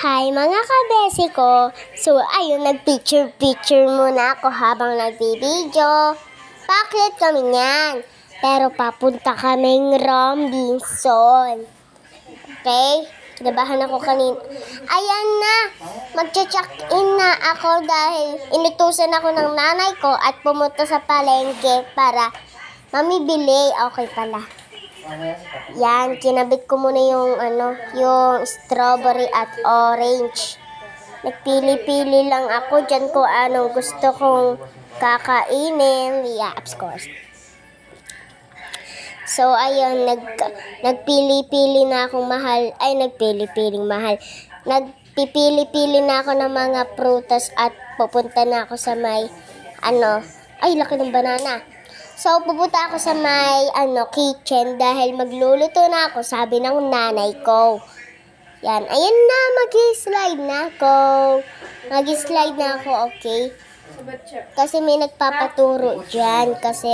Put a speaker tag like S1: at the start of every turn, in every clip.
S1: Hi mga kabesi ko! So ayun, nag-picture muna ako habang nagbibideo. Bakit kami niyan? Pero papunta kaming Robinson. Okay? Kinabahan ako kanina. Ayan na! Magcha-check-in na ako dahil inutusan ako ng nanay ko at pumunta sa palengke para mamibili. Okay pala. Yan, kinabit ko muna yung yung strawberry at orange. Nagpili-pili lang ako dyan kung anong gusto kong kakainin. Yeah, of course. So, ayun, nagpili-pili na akong mahal. Ay, nagpili-piling mahal. Nagpipili-pili na ako ng mga prutas at pupunta na ako sa may, ay, laki ng banana. So, pupunta ako sa may, kitchen dahil magluluto na ako, sabi ng nanay ko. Yan, ayan na, mag-slide na ako. Mag-slide na ako, okay? Kasi may nagpapaturo dyan, kasi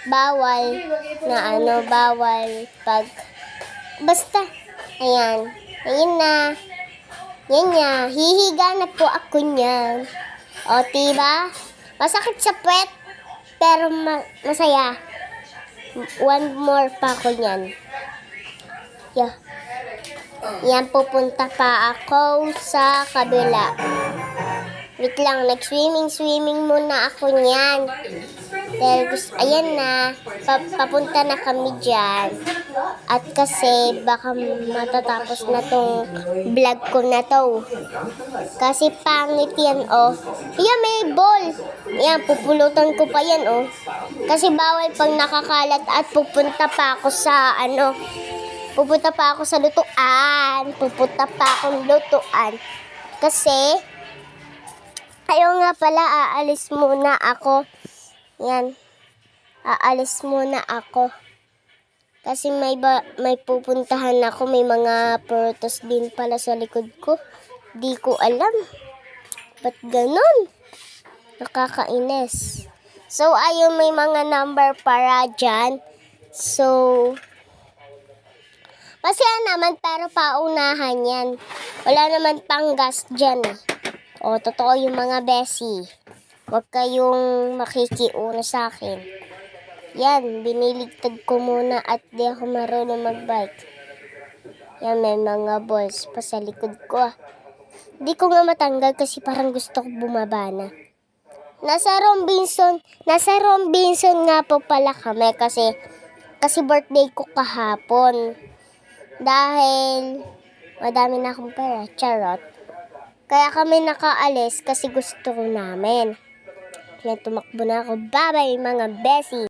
S1: bawal pag, basta, ayan na, yan niya, hihiga na po ako niyan. O, diba? Masakit sa puwet. Pero masaya. One more pa ako niyan. Yeah. Yan, pupunta pa ako sa kabila. Wait lang, nag-swimming muna ako niyan. Dahil ayan na, papunta na kami dyan. At kasi baka matatapos na tong vlog ko na to. Kasi pangit yan, oh. Yan, may ball. Yan, pupulutan ko pa yan, oh. Kasi bawal pang nakakalat at pupunta pa ako sa, pupunta pa ako sa lutuan. Pupunta pa akong lutuan. Kasi, ayaw nga pala, aalis muna ako. Yan, aalis muna ako. Kasi may pupuntahan ako, may mga prutas din pala sa likod ko. Di ko alam. Ba't ganun? Nakakainis. So, ayun, may mga number para dyan. So, masaya naman, pero paunahan yan. Wala naman pang gas dyan. O, totoo yung mga besi. Huwag kayong makikiuna sa akin. Yan, biniligtad ko muna at di ako marunong magbike. Yan, may mga balls pa sa likod ko. Di ko nga matanggal kasi parang gusto ko bumaba na. Nasa Robinson nga po pala kami kasi birthday ko kahapon. Dahil madami na akong pera, charot. Kaya kami nakaalis kasi gusto ko namin. Kaya tumakbo na ako. Bye-bye mga besi!